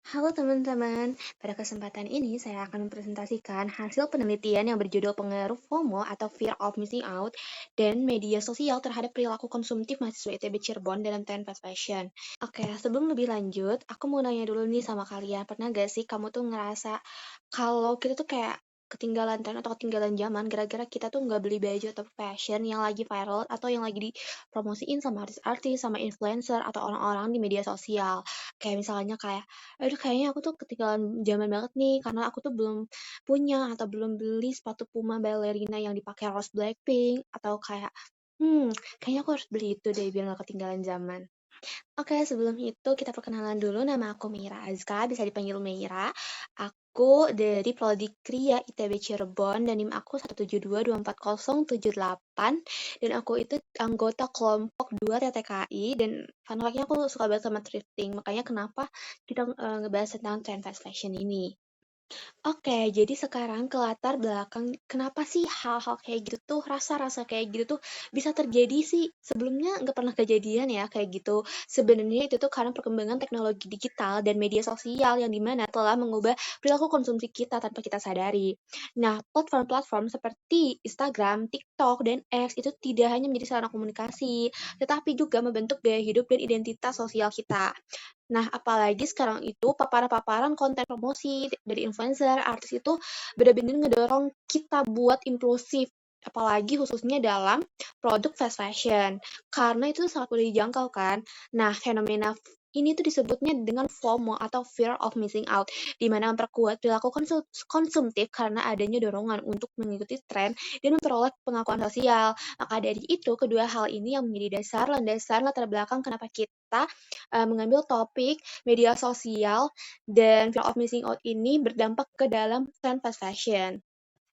Halo teman-teman, pada kesempatan ini saya akan mempresentasikan hasil penelitian yang berjudul pengaruh FOMO atau Fear of Missing Out dan media sosial terhadap perilaku konsumtif mahasiswa ITB Cirebon dalam tren fast fashion. Oke, sebelum lebih lanjut, aku mau nanya dulu nih sama kalian, pernah gak sih kamu tuh ngerasa kalau kita tuh kayak ketinggalan tren atau ketinggalan zaman gara-gara kita tuh nggak beli baju atau fashion yang lagi viral atau yang lagi dipromosiin sama artis-artis, sama influencer atau orang-orang di media sosial. Kayak misalnya kayak aduh kayaknya aku tuh ketinggalan zaman banget nih, karena aku tuh belum punya atau belum beli sepatu Puma ballerina yang dipakai Rose Blackpink, atau kayak, kayaknya aku harus beli itu deh biar nggak ketinggalan zaman. Oke, sebelum itu kita perkenalan dulu, nama aku Meira Azka, bisa dipanggil Meira. Aku dari Prodi Kria ITB Cirebon dan NIM aku 172240778 dan aku itu anggota kelompok 2 TTKI dan fun fact-nya aku suka banget sama thrifting. Makanya kenapa kita ngebahas tentang trend fast fashion ini. Oke, jadi sekarang ke latar belakang kenapa sih hal-hal kayak gitu tuh, rasa-rasa kayak gitu tuh bisa terjadi sih? Sebelumnya nggak pernah kejadian ya kayak gitu. Sebenarnya itu tuh karena perkembangan teknologi digital dan media sosial yang dimana telah mengubah perilaku konsumsi kita tanpa kita sadari. Nah, platform-platform seperti Instagram, TikTok, dan X itu tidak hanya menjadi sarana komunikasi, tetapi juga membentuk gaya hidup dan identitas sosial kita. Nah, apalagi sekarang itu paparan-paparan konten promosi dari influencer, artis itu benar-benar ngedorong kita buat impulsif, apalagi khususnya dalam produk fast fashion. Karena itu sangat mudah dijangkau kan. Nah, fenomena ini tuh disebutnya dengan FOMO atau Fear of Missing Out, di mana memperkuat perilaku konsumtif karena adanya dorongan untuk mengikuti tren dan memperoleh pengakuan sosial. Maka dari itu, kedua hal ini yang menjadi landasan latar belakang kenapa kita mengambil topik media sosial dan fear of missing out ini berdampak ke dalam tren fast fashion.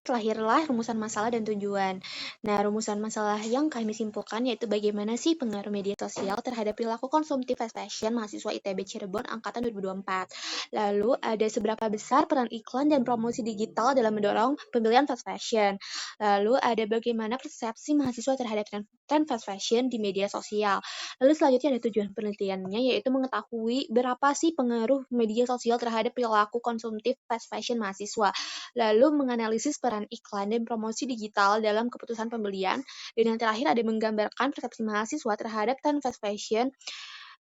Lahirlah rumusan masalah dan tujuan. Nah, rumusan masalah yang kami simpulkan yaitu bagaimana sih pengaruh media sosial terhadap perilaku konsumtif fast fashion mahasiswa ITB Cirebon angkatan 2024. Lalu, ada seberapa besar peran iklan dan promosi digital dalam mendorong pembelian fast fashion. Lalu, ada bagaimana persepsi mahasiswa terhadap tren fast fashion di media sosial. Lalu selanjutnya ada tujuan penelitiannya yaitu mengetahui berapa sih pengaruh media sosial terhadap perilaku konsumtif fast fashion mahasiswa. Lalu menganalisis peran iklan dan promosi digital dalam keputusan pembelian, dan yang terakhir ada menggambarkan persepsi mahasiswa terhadap tren fast fashion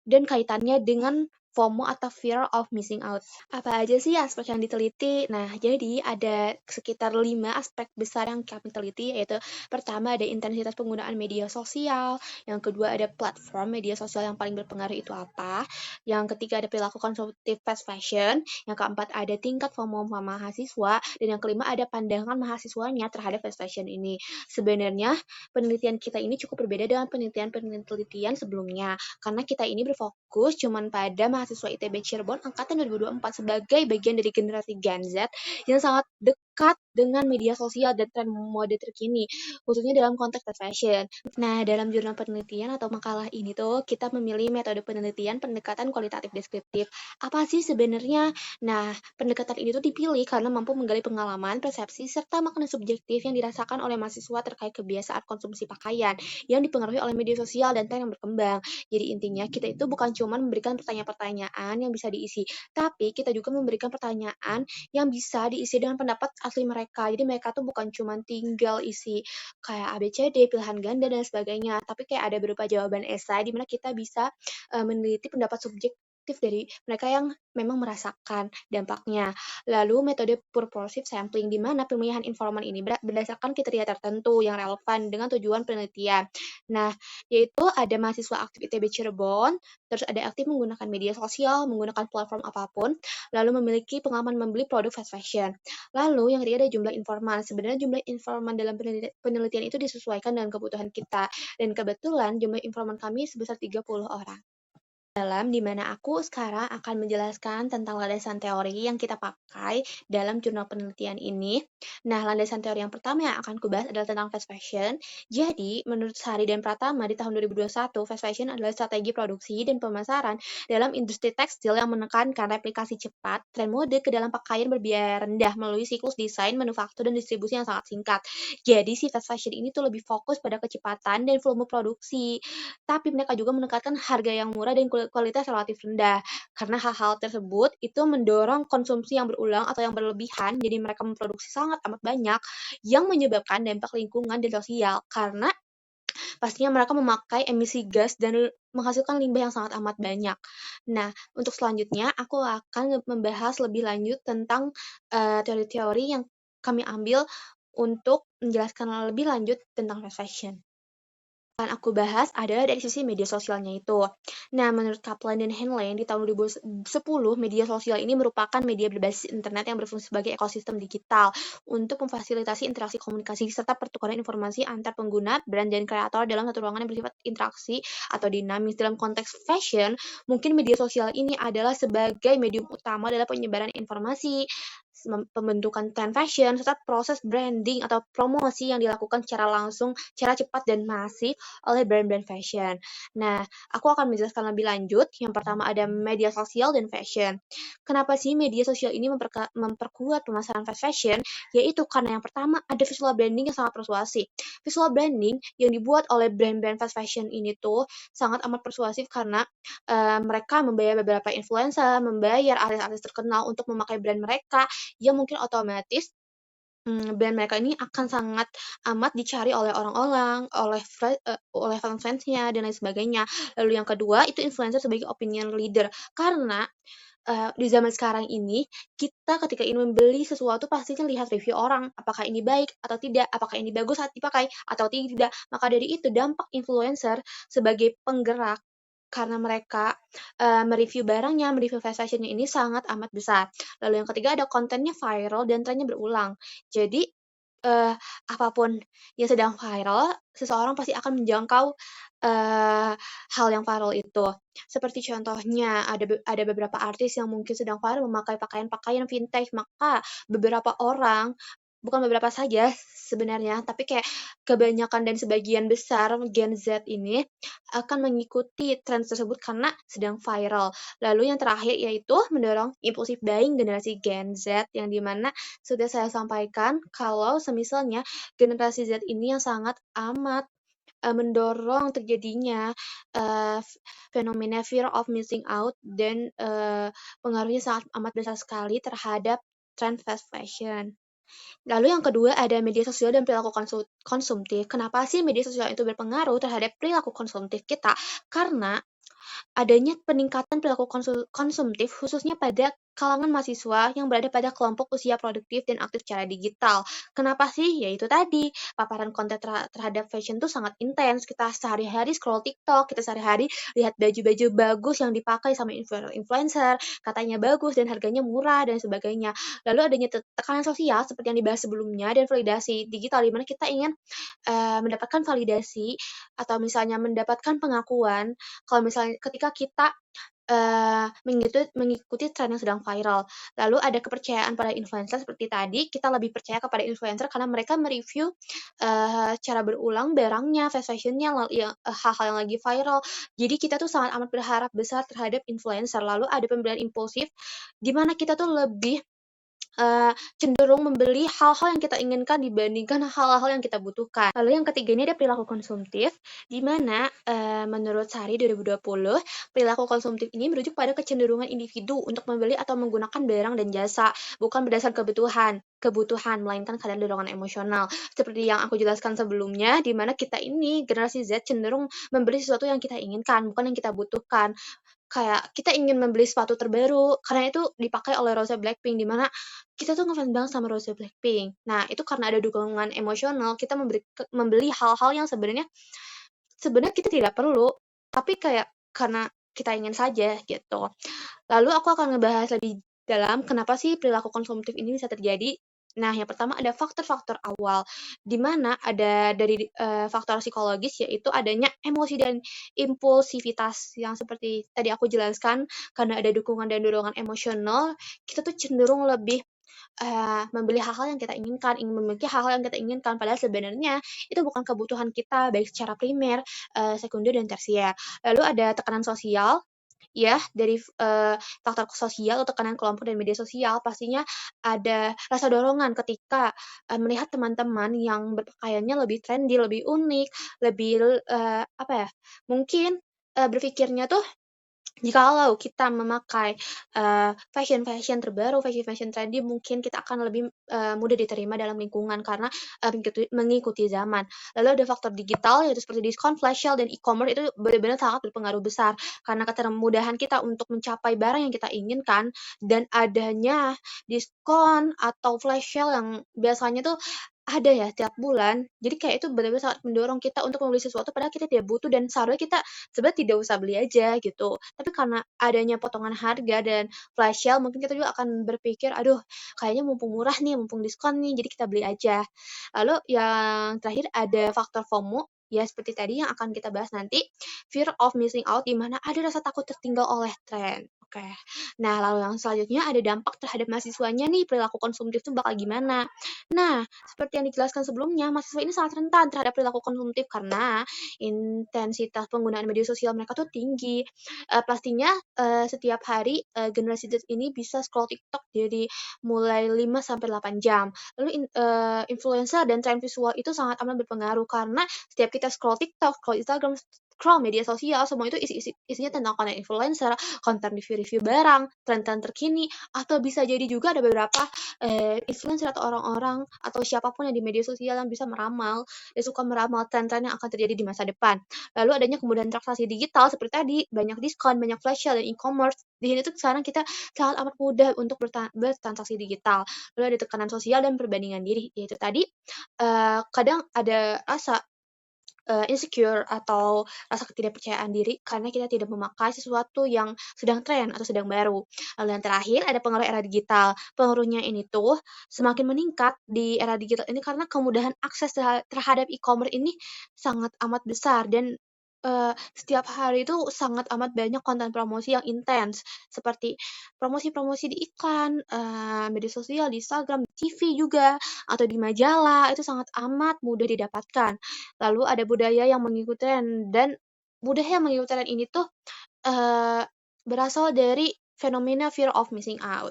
dan kaitannya dengan FOMO atau Fear of Missing Out. Apa aja sih aspek yang diteliti? Nah, jadi ada sekitar 5 aspek besar yang kami teliti, yaitu pertama ada intensitas penggunaan media sosial, yang kedua ada platform media sosial yang paling berpengaruh itu apa, yang ketiga ada perilaku konsumtif fast fashion, yang keempat ada tingkat FOMO mahasiswa, dan yang kelima ada pandangan mahasiswanya terhadap fast fashion ini. Sebenarnya penelitian kita ini cukup berbeda dengan penelitian-penelitian sebelumnya, karena kita ini berfokus cuman pada mahasiswa ITB Cirebon angkatan 2024 sebagai bagian dari generasi Gen Z yang sangat dekat dengan media sosial dan tren mode terkini, khususnya dalam konteks fast fashion. Nah, dalam jurnal penelitian atau makalah ini tuh kita memilih metode penelitian pendekatan kualitatif deskriptif. Apa sih sebenarnya? Nah, pendekatan ini tuh dipilih karena mampu menggali pengalaman, persepsi, serta makna subjektif yang dirasakan oleh mahasiswa terkait kebiasaan konsumsi pakaian yang dipengaruhi oleh media sosial dan tren yang berkembang. Jadi intinya kita itu bukan cuma memberikan pertanyaan-pertanyaan yang bisa diisi, tapi kita juga memberikan pertanyaan yang bisa diisi dengan pendapat asli mereka. Jadi mereka tuh bukan cuma tinggal isi kayak ABCD, pilihan ganda dan sebagainya, tapi kayak ada berupa jawaban esai di mana kita bisa meneliti pendapat subjektif dari mereka yang memang merasakan dampaknya. Lalu metode purposive sampling di mana pemilihan informan ini berdasarkan kriteria tertentu yang relevan dengan tujuan penelitian. Nah, yaitu ada mahasiswa aktif ITB Cirebon, terus ada aktif menggunakan media sosial, menggunakan platform apapun, lalu memiliki pengalaman membeli produk fast fashion. Lalu yang ketiga ada jumlah informan. Sebenarnya jumlah informan dalam penelitian itu disesuaikan dengan kebutuhan kita. Dan kebetulan jumlah informan kami sebesar 30 orang. Di mana aku sekarang akan menjelaskan tentang landasan teori yang kita pakai dalam jurnal penelitian ini. Nah, landasan teori yang pertama yang akan kubahas adalah tentang fast fashion. Jadi, menurut Sari dan Pratama di tahun 2021, fast fashion adalah strategi produksi dan pemasaran dalam industri tekstil yang menekankan replikasi cepat, tren mode ke dalam pakaian berbiaya rendah melalui siklus desain, manufaktur, dan distribusi yang sangat singkat. Jadi, si fast fashion ini tuh lebih fokus pada kecepatan dan volume produksi. Tapi mereka juga menekankan harga yang murah dan kualitas relatif rendah. Karena hal-hal tersebut itu mendorong konsumsi yang berulang atau yang berlebihan, jadi mereka memproduksi sangat amat banyak yang menyebabkan dampak lingkungan dan sosial. Karena pastinya mereka memakai emisi gas dan menghasilkan limbah yang sangat amat banyak. Nah, untuk selanjutnya aku akan membahas lebih lanjut tentang teori-teori yang kami ambil untuk menjelaskan lebih lanjut tentang fast fashion. Akan aku bahas adalah dari sisi media sosialnya itu. Nah, menurut Kaplan dan Henley di tahun 2010, media sosial ini merupakan media berbasis internet yang berfungsi sebagai ekosistem digital untuk memfasilitasi interaksi komunikasi serta pertukaran informasi antar pengguna, brand, dan kreator dalam satu ruangan yang bersifat interaksi atau dinamis. Dalam konteks fashion, mungkin media sosial ini adalah sebagai medium utama dalam penyebaran informasi, pembentukan tren fashion, serta proses branding atau promosi yang dilakukan secara langsung, secara cepat dan masif oleh brand-brand fashion. Nah, aku akan menjelaskan lebih lanjut. Yang pertama ada media sosial dan fashion. Kenapa sih media sosial ini memperkuat pemasaran fast fashion? Yaitu karena yang pertama ada visual branding yang sangat persuasif. Visual branding yang dibuat oleh brand-brand fast fashion ini tuh sangat amat persuasif karena mereka membayar beberapa influencer, membayar artis-artis terkenal untuk memakai brand mereka yang mungkin otomatis brand mereka ini akan sangat amat dicari oleh orang-orang, oleh fans-fansnya dan lain sebagainya. Lalu yang kedua, itu influencer sebagai opinion leader. Karena, di zaman sekarang ini, kita ketika ingin membeli sesuatu pastinya lihat review orang, apakah ini baik atau tidak, apakah ini bagus saat dipakai atau tidak. Maka dari itu, dampak influencer sebagai penggerak karena mereka, mereview barangnya, mereview fast fashion ini sangat amat besar. Lalu yang ketiga ada kontennya viral dan trennya berulang. Jadi, eee, apapun yang sedang viral, seseorang pasti akan menjangkau, hal yang viral itu. Seperti contohnya ada beberapa artis yang mungkin sedang viral memakai pakaian-pakaian vintage, maka beberapa orang, bukan beberapa saja sebenarnya, tapi kayak kebanyakan dan sebagian besar Gen Z ini akan mengikuti tren tersebut karena sedang viral. Lalu yang terakhir yaitu mendorong impulsif buying generasi Gen Z yang dimana sudah saya sampaikan kalau semisalnya generasi Z ini yang sangat amat mendorong terjadinya fenomena fear of missing out dan pengaruhnya sangat amat besar sekali terhadap tren fast fashion. Lalu yang kedua ada media sosial dan perilaku konsumtif. Kenapa sih media sosial itu berpengaruh terhadap perilaku konsumtif kita? Karena adanya peningkatan perilaku konsumtif khususnya pada kalangan mahasiswa yang berada pada kelompok usia produktif dan aktif secara digital. Kenapa sih? Yaitu tadi, paparan konten terhadap fashion tuh sangat intens. Kita sehari-hari scroll TikTok, kita sehari-hari lihat baju-baju bagus yang dipakai sama influencer, katanya bagus dan harganya murah dan sebagainya. Lalu adanya tekanan sosial seperti yang dibahas sebelumnya dan validasi digital di mana kita ingin mendapatkan validasi atau misalnya mendapatkan pengakuan kalau misalnya ketika kita, mengikuti tren yang sedang viral. Lalu ada kepercayaan pada influencer seperti tadi, kita lebih percaya kepada influencer karena mereka mereview secara berulang barangnya, fast fashion-nya, hal-hal yang lagi viral. Jadi kita tuh sangat amat berharap besar terhadap influencer. Lalu ada pembelian impulsif, di mana kita tuh lebih cenderung membeli hal-hal yang kita inginkan dibandingkan hal-hal yang kita butuhkan. Lalu yang ketiga ini ada perilaku konsumtif, di mana menurut Sari 2020, perilaku konsumtif ini merujuk pada kecenderungan individu untuk membeli atau menggunakan barang dan jasa, bukan berdasar kebutuhan, melainkan kadar dorongan emosional. Seperti yang aku jelaskan sebelumnya, di mana kita ini generasi Z cenderung membeli sesuatu yang kita inginkan, bukan yang kita butuhkan. Kayak kita ingin membeli sepatu terbaru karena itu dipakai oleh Rose Blackpink, di mana kita tuh ngefans banget sama Rose Blackpink. Nah, itu karena ada dukungan emosional, kita membeli hal-hal yang sebenarnya kita tidak perlu, tapi kayak karena kita ingin saja gitu. Lalu aku akan ngebahas lebih dalam kenapa sih perilaku konsumtif ini bisa terjadi. Nah, yang pertama ada faktor-faktor awal, di mana ada dari faktor psikologis yaitu adanya emosi dan impulsivitas yang seperti tadi aku jelaskan, karena ada dukungan dan dorongan emosional, kita tuh cenderung lebih membeli hal-hal yang kita inginkan, ingin memiliki hal-hal yang kita inginkan, padahal sebenarnya itu bukan kebutuhan kita baik secara primer, sekunder, dan tersier. Lalu ada tekanan sosial, ya dari faktor sosial atau tekanan kelompok dan media sosial pastinya ada rasa dorongan ketika melihat teman-teman yang berpakaiannya lebih trendy, lebih unik, lebih apa ya? Mungkin berpikirnya tuh Jikalau kita memakai, fashion-fashion terbaru, fashion-fashion trendy, mungkin kita akan lebih, mudah diterima dalam lingkungan karena, mengikuti zaman. Lalu ada faktor digital yaitu seperti diskon, flash sale, dan e-commerce itu benar-benar sangat berpengaruh besar karena kemudahan kita untuk mencapai barang yang kita inginkan dan adanya diskon atau flash sale yang biasanya tuh ada ya tiap bulan. Jadi kayak itu benar-benar sangat mendorong kita untuk membeli sesuatu padahal kita tidak butuh dan seharusnya kita sebenarnya tidak usah beli aja gitu. Tapi karena adanya potongan harga dan flash sale mungkin kita juga akan berpikir, "Aduh, kayaknya mumpung murah nih, mumpung diskon nih, jadi kita beli aja." Lalu yang terakhir ada faktor FOMO, ya seperti tadi yang akan kita bahas nanti, fear of missing out, di mana ada rasa takut tertinggal oleh tren. Oke. Nah, lalu yang selanjutnya ada dampak terhadap mahasiswanya nih, perilaku konsumtif itu bakal gimana. Nah, seperti yang dijelaskan sebelumnya, mahasiswa ini sangat rentan terhadap perilaku konsumtif karena intensitas penggunaan media sosial mereka tuh tinggi. Pastinya, setiap hari, generasi Z ini bisa scroll TikTok dari mulai 5 sampai 8 jam. Lalu influencer dan tren visual itu sangat amat berpengaruh karena setiap kita scroll TikTok, scroll Instagram, scroll media sosial, semua itu isinya tentang konten influencer, konten review-review barang, tren-tren terkini, atau bisa jadi juga ada beberapa, influencer atau orang-orang atau siapapun yang di media sosial yang bisa meramal, yang suka meramal tren-tren yang akan terjadi di masa depan. Lalu adanya kemudahan transaksi digital seperti tadi, banyak diskon, banyak flash sale, dan e-commerce. Di sini tuh sekarang kita sangat amat mudah untuk bertransaksi digital. Lalu ada tekanan sosial dan perbandingan diri, yaitu tadi kadang ada rasa insecure atau rasa ketidakpercayaan diri karena kita tidak memakai sesuatu yang sedang tren atau sedang baru. Lalu yang terakhir ada pengaruh era digital. Pengaruhnya ini tuh semakin meningkat di era digital ini karena kemudahan akses terhadap e-commerce ini sangat amat besar dan, setiap hari itu sangat amat banyak konten promosi yang intens, seperti promosi-promosi di iklan, media sosial, di Instagram, di TV juga, atau di majalah, itu sangat amat mudah didapatkan. Lalu ada budaya yang mengikuti tren dan budaya yang mengikuti tren ini tuh, eee, berasal dari fenomena fear of missing out.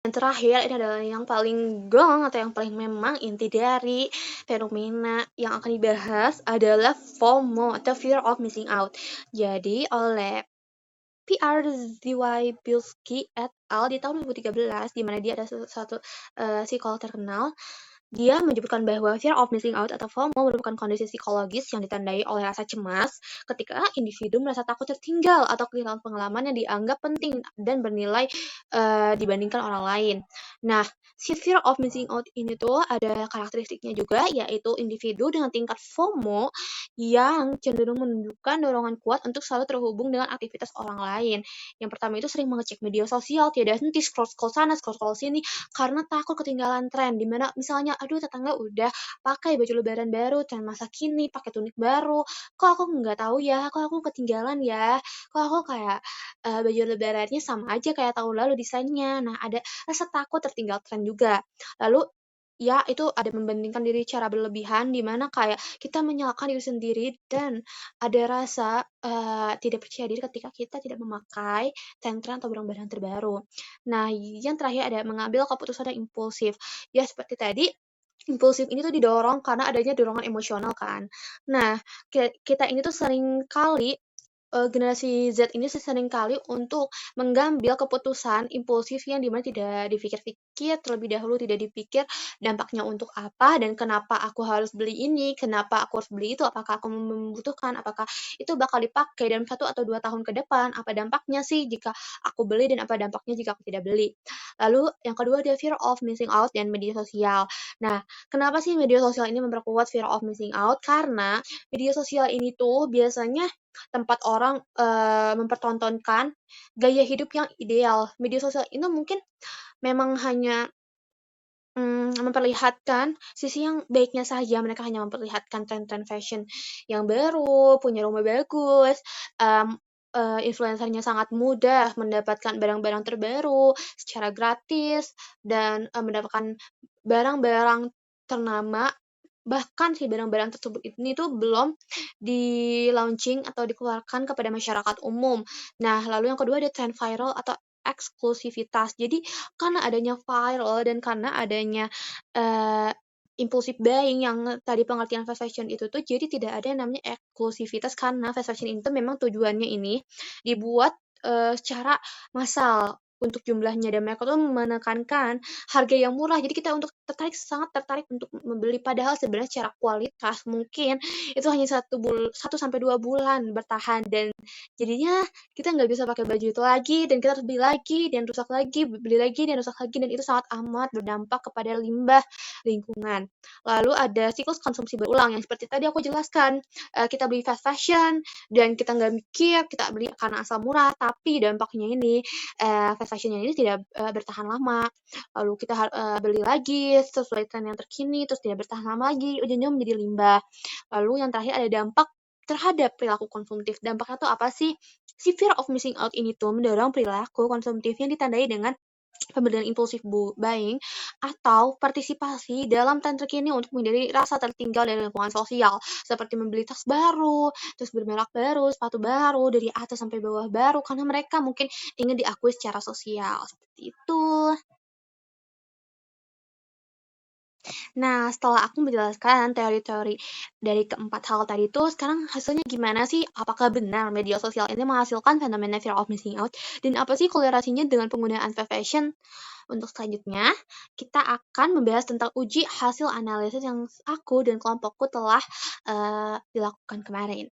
Yang terakhir ini adalah yang paling gong atau yang paling memang inti dari fenomena yang akan dibahas adalah FOMO atau fear of missing out. Jadi oleh PR Zywajewski et al. Di tahun 2013, di mana dia ada satu psikolog terkenal, dia menyebutkan bahwa fear of missing out atau FOMO merupakan kondisi psikologis yang ditandai oleh rasa cemas ketika individu merasa takut tertinggal atau kehilangan pengalaman yang dianggap penting dan bernilai dibandingkan orang lain. Nah, si fear of missing out ini tuh ada karakteristiknya juga, yaitu individu dengan tingkat FOMO yang cenderung menunjukkan dorongan kuat untuk selalu terhubung dengan aktivitas orang lain. Yang pertama itu sering mengecek media sosial, tidak henti scroll-scroll sana, scroll-scroll sini, karena takut ketinggalan tren. Dimana misalnya, aduh tetangga udah pakai baju lebaran baru, tren masa kini, pakai tunik baru, kok aku nggak tahu ya, kok aku ketinggalan ya, kok aku kayak baju lebarannya sama aja kayak tahun lalu desainnya. Nah, ada rasa takut tertinggal tren juga. Lalu ya itu ada membandingkan diri secara berlebihan di mana kayak kita menyalahkan diri sendiri dan ada rasa, tidak percaya diri ketika kita tidak memakai tren-tren atau barang-barang terbaru. Nah, yang terakhir ada mengambil keputusan yang impulsif. Ya seperti tadi, impulsif ini tuh didorong karena adanya dorongan emosional kan. Nah, kita ini tuh sering kali generasi Z ini sering kali untuk mengambil keputusan impulsif yang di mana tidak dipikir-pikir terlebih dahulu, tidak dipikir dampaknya untuk apa dan kenapa aku harus beli ini, kenapa aku harus beli itu, apakah aku membutuhkan, apakah itu bakal dipakai dalam 1 atau 2 tahun ke depan, apa dampaknya sih jika aku beli dan apa dampaknya jika aku tidak beli. Lalu yang kedua ada fear of missing out dan media sosial. Nah, kenapa sih media sosial ini memperkuat fear of missing out? Karena media sosial ini tuh biasanya tempat orang, mempertontonkan gaya hidup yang ideal. Media sosial itu mungkin memang hanya, memperlihatkan sisi yang baiknya saja, mereka hanya memperlihatkan tren-tren fashion yang baru, punya rumah bagus, influencer-nya sangat mudah mendapatkan barang-barang terbaru secara gratis dan, mendapatkan barang-barang ternama. Bahkan si barang-barang tersebut ini tuh belum di-launching atau dikeluarkan kepada masyarakat umum. Nah, lalu yang kedua ada tren viral atau eksklusivitas. Jadi, karena adanya viral dan karena adanya, eee impulsive buying yang tadi pengertian fast fashion itu tuh jadi tidak ada yang namanya eksklusivitas karena fast fashion itu memang tujuannya ini dibuat, secara massal untuk jumlahnya dan mereka tuh menekankan harga yang murah. Jadi kita untuk sangat tertarik untuk membeli padahal sebenarnya secara kualitas mungkin itu hanya 1 sampai 2 bulan bertahan dan jadinya kita nggak bisa pakai baju itu lagi dan kita harus beli lagi dan rusak lagi, beli lagi dan rusak lagi dan itu sangat amat berdampak kepada limbah lingkungan. Lalu ada siklus konsumsi berulang yang seperti tadi aku jelaskan, kita beli fast fashion dan kita nggak mikir, kita beli karena asal murah, tapi dampaknya ini, fast fashion ini tidak, bertahan lama. Lalu kita beli lagi sesuai tren yang terkini, terus tidak bertahan lama lagi, ujungnya menjadi limbah. Lalu yang terakhir ada dampak terhadap perilaku konsumtif. Dampaknya tuh apa sih? Si fear of missing out ini tuh mendorong perilaku konsumtif yang ditandai dengan pembelian impulsif buying atau partisipasi dalam tren terkini untuk menghindari rasa tertinggal dari lingkungan sosial seperti membeli tas baru, terus bermerek baru, sepatu baru dari atas sampai bawah baru karena mereka mungkin ingin diakui secara sosial seperti itu. Nah, setelah aku menjelaskan teori-teori dari keempat hal tadi itu, sekarang hasilnya gimana sih? Apakah benar media sosial ini menghasilkan fenomena fear of missing out? Dan apa sih kolerasinya dengan penggunaan fast fashion? Untuk selanjutnya, kita akan membahas tentang uji hasil analisis yang aku dan kelompokku telah dilakukan kemarin.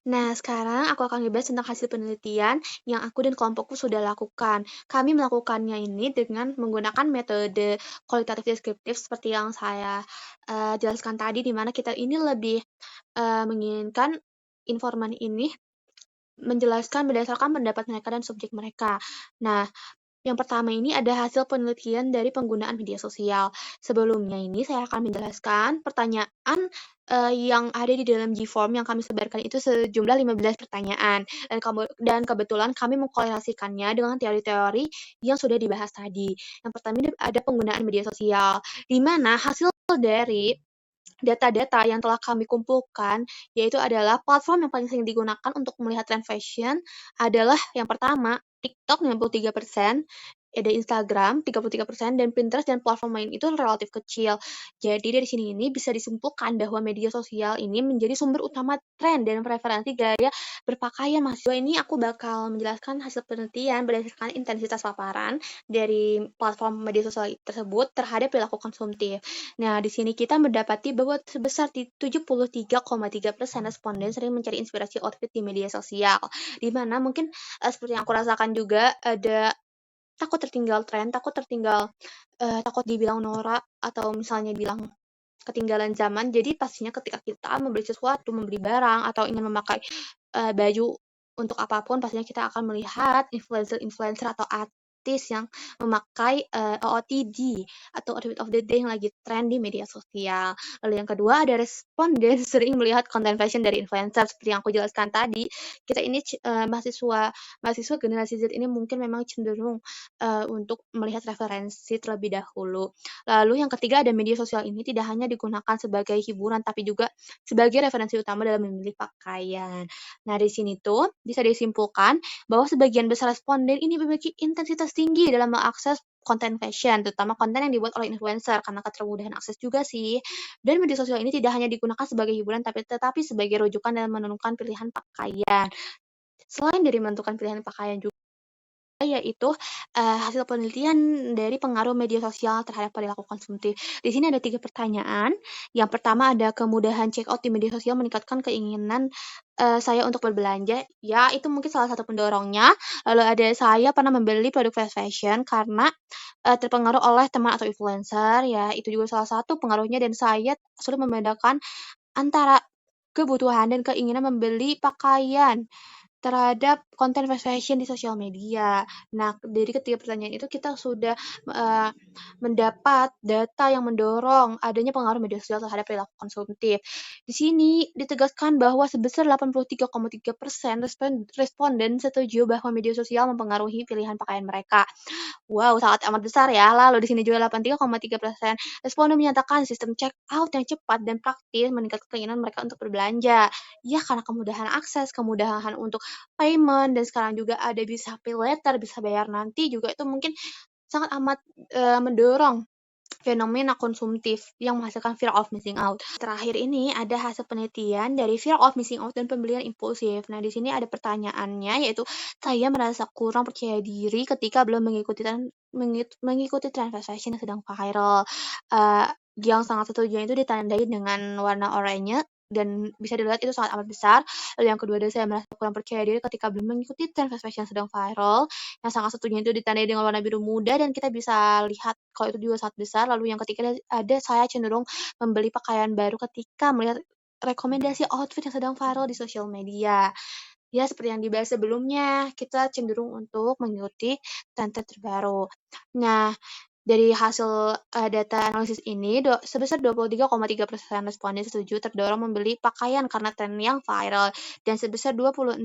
Nah, sekarang aku akan membahas tentang hasil penelitian yang aku dan kelompokku sudah lakukan. Kami melakukannya ini dengan menggunakan metode kualitatif deskriptif seperti yang saya jelaskan tadi, di mana kita ini lebih menginginkan informan ini menjelaskan berdasarkan pendapat mereka dan subjek mereka. Nah, yang pertama ini ada hasil penelitian dari penggunaan media sosial. Sebelumnya ini saya akan menjelaskan pertanyaan yang ada di dalam G-form yang kami sebarkan itu sejumlah 15 pertanyaan. Dan kebetulan kami mengkorelasikannya dengan teori-teori yang sudah dibahas tadi. Yang pertama ini ada penggunaan media sosial, di mana hasil dari data-data yang telah kami kumpulkan, yaitu adalah platform yang paling sering digunakan untuk melihat tren fashion adalah yang pertama, TikTok 93%, ada Instagram 33%, dan Pinterest dan platform lain itu relatif kecil. Jadi dari sini ini bisa disimpulkan bahwa media sosial ini menjadi sumber utama tren dan preferensi gaya berpakaian mahasiswa. Ini aku bakal menjelaskan hasil penelitian berdasarkan intensitas paparan dari platform media sosial tersebut terhadap perilaku konsumtif. Nah, di sini kita mendapati bahwa sebesar 73,3% responden sering mencari inspirasi outfit di media sosial. Di mana mungkin seperti yang aku rasakan juga ada takut tertinggal tren, takut dibilang norak atau misalnya bilang ketinggalan zaman. Jadi pastinya ketika kita membeli sesuatu, membeli barang atau ingin memakai baju untuk apapun, pastinya kita akan melihat influencer-influencer atau artis yang memakai OOTD atau outfit of the day yang lagi tren di media sosial. Lalu yang kedua ada responden sering melihat konten fashion dari influencer seperti yang aku jelaskan tadi. Kita ini mahasiswa generasi Z ini mungkin memang cenderung untuk melihat referensi terlebih dahulu. Lalu yang ketiga ada media sosial ini tidak hanya digunakan sebagai hiburan tapi juga sebagai referensi utama dalam memilih pakaian. Nah, di sini tuh bisa disimpulkan bahwa sebagian besar responden ini memiliki intensitas tinggi dalam mengakses konten fashion, terutama konten yang dibuat oleh influencer karena ketermudahan akses juga sih. Dan media sosial ini tidak hanya digunakan sebagai hiburan tetapi sebagai rujukan dalam menentukan pilihan pakaian. Selain dari menentukan pilihan pakaian juga yaitu hasil penelitian dari pengaruh media sosial terhadap perilaku konsumtif. Di sini ada 3 pertanyaan. Yang pertama ada kemudahan check out di media sosial meningkatkan keinginan saya untuk berbelanja. Ya, itu mungkin salah satu pendorongnya. Lalu ada saya pernah membeli produk fast fashion karena terpengaruh oleh teman atau influencer. Ya, itu juga salah satu pengaruhnya dan saya sulit membedakan antara kebutuhan dan keinginan membeli pakaian terhadap konten fast fashion di sosial media. Nah, dari ketiga pertanyaan itu kita sudah uh, mendapat data yang mendorong adanya pengaruh media sosial terhadap perilaku konsumtif. Di sini ditegaskan bahwa sebesar 83,3% responden setuju bahwa media sosial mempengaruhi pilihan pakaian mereka. Wow, sangat amat besar ya. Lalu di sini juga 83,3% responden menyatakan sistem check out yang cepat dan praktis meningkatkan keinginan mereka untuk berbelanja. Ya, karena kemudahan akses, kemudahan untuk payment, dan sekarang juga ada bisa pay later, bisa bayar nanti juga, itu mungkin sangat amat mendorong fenomena konsumtif yang menghasilkan fear of missing out. Terakhir ini ada hasil penelitian dari fear of missing out dan pembelian impulsif. Nah, di sini ada pertanyaannya, yaitu saya merasa kurang percaya diri ketika belum mengikuti tren fast fashion yang sedang viral. Yang sangat setuju itu ditandai dengan warna oranye dan bisa dilihat itu sangat amat besar. Lalu yang kedua, saya merasa kurang percaya diri ketika belum mengikuti tren fast fashion yang sedang viral. Yang sangat satunya itu ditandai dengan warna biru muda dan kita bisa lihat kalau itu juga sangat besar. Lalu yang ketiga ada saya cenderung membeli pakaian baru ketika melihat rekomendasi outfit yang sedang viral di sosial media. Ya, seperti yang dibahas sebelumnya, kita cenderung untuk mengikuti tren-tren terbaru. Nah, dari hasil data analisis ini, sebesar 23,3% responden setuju terdorong membeli pakaian karena tren yang viral, dan sebesar 26,7%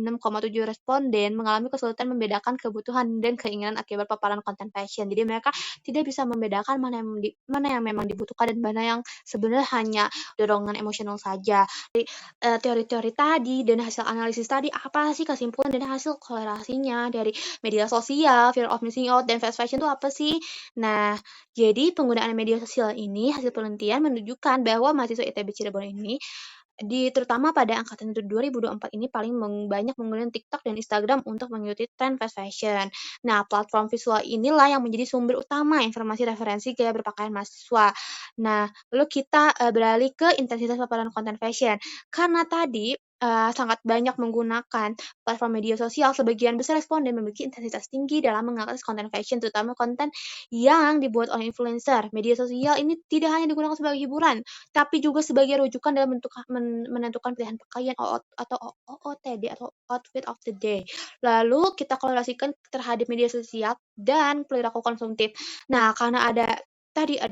responden mengalami kesulitan membedakan kebutuhan dan keinginan akibat paparan konten fashion. Jadi mereka tidak bisa membedakan mana yang memang dibutuhkan dan mana yang sebenarnya hanya dorongan emosional saja. Jadi, teori-teori tadi dan hasil analisis tadi, apa sih kesimpulan dan hasil korelasinya dari media sosial, fear of missing out, dan fast fashion itu apa sih? Nah, jadi penggunaan media sosial ini, hasil penelitian menunjukkan bahwa mahasiswa ITB Cirebon ini, terutama pada angkatan 2024 ini paling banyak menggunakan TikTok dan Instagram untuk mengikuti tren fast fashion. Nah, platform visual inilah yang menjadi sumber utama informasi referensi gaya berpakaian mahasiswa. Nah, lalu kita beralih ke intensitas paparan konten fashion. Karena tadi sangat banyak menggunakan platform media sosial, sebagian besar responden memiliki intensitas tinggi dalam mengakses konten fashion, terutama konten yang dibuat oleh influencer. Media sosial ini tidak hanya digunakan sebagai hiburan, tapi juga sebagai rujukan dalam menentukan pilihan pakaian atau OOTD atau outfit of the day. Lalu kita korelasikan terhadap media sosial dan perilaku konsumtif. Nah, karena ada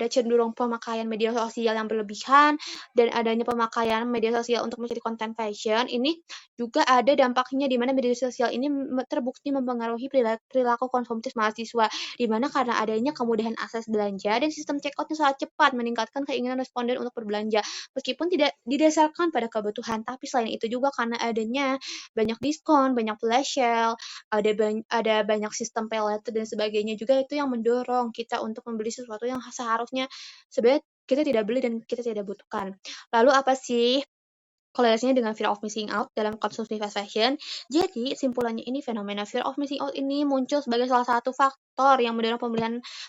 cenderung pemakaian media sosial yang berlebihan dan adanya pemakaian media sosial untuk mencari konten fashion, ini juga ada dampaknya di mana media sosial ini terbukti mempengaruhi perilaku konsumtif mahasiswa, di mana karena adanya kemudahan akses belanja dan sistem checkout yang sangat cepat meningkatkan keinginan responden untuk berbelanja, meskipun tidak didasarkan pada kebutuhan. Tapi selain itu juga karena adanya banyak diskon, banyak flash sale, ada banyak sistem pay later dan sebagainya juga, itu yang mendorong kita untuk membeli sesuatu yang seharusnya sebenarnya kita tidak beli dan kita tidak butuhkan. Lalu apa sih korelasinya dengan fear of missing out dalam konsumsi fast fashion? Jadi, simpulannya ini fenomena fear of missing out ini muncul sebagai salah satu faktor yang mendorong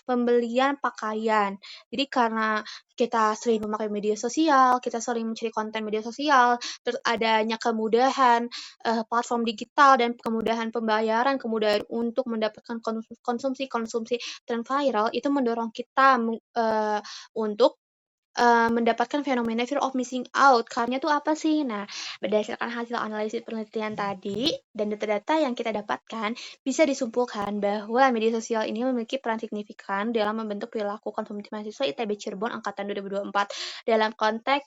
pembelian pakaian. Jadi karena kita sering memakai media sosial, kita sering mencari konten media sosial, terus adanya kemudahan platform digital dan kemudahan pembayaran, kemudahan untuk mendapatkan konsumsi tren viral, itu mendorong kita untuk mendapatkan fenomena fear of missing out. Karena itu apa sih? Nah, berdasarkan hasil analisis penelitian tadi dan data-data yang kita dapatkan, bisa disimpulkan bahwa media sosial ini memiliki peran signifikan dalam membentuk perilaku konsumtif mahasiswa ITB Cirebon angkatan 2024 dalam konteks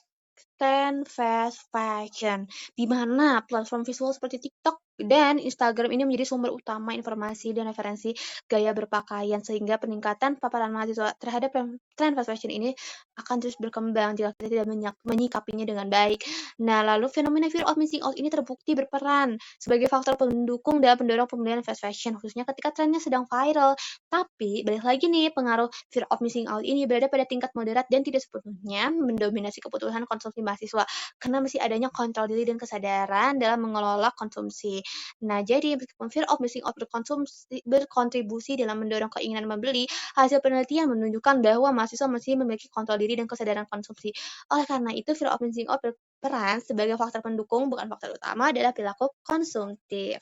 tren fast fashion, di mana platform visual seperti TikTok dan Instagram ini menjadi sumber utama informasi dan referensi gaya berpakaian, sehingga peningkatan paparan mahasiswa terhadap tren fast fashion ini akan terus berkembang jika kita tidak menyikapinya dengan baik. Nah, lalu fenomena fear of missing out ini terbukti berperan sebagai faktor pendukung dalam pendorong pembelian fast fashion, khususnya ketika trennya sedang viral. Tapi, balik lagi nih, pengaruh fear of missing out ini berada pada tingkat moderat dan tidak sepenuhnya mendominasi kebutuhan konsumsi mahasiswa, karena masih adanya kontrol diri dan kesadaran dalam mengelola konsumsi. Nah, jadi meskipun fear of missing out berkontribusi dalam mendorong keinginan membeli, hasil penelitian menunjukkan bahwa mahasiswa masih memiliki kontrol diri dan kesadaran konsumsi. Oleh karena itu, fear of missing out berperan sebagai faktor pendukung, bukan faktor utama, adalah perilaku konsumtif.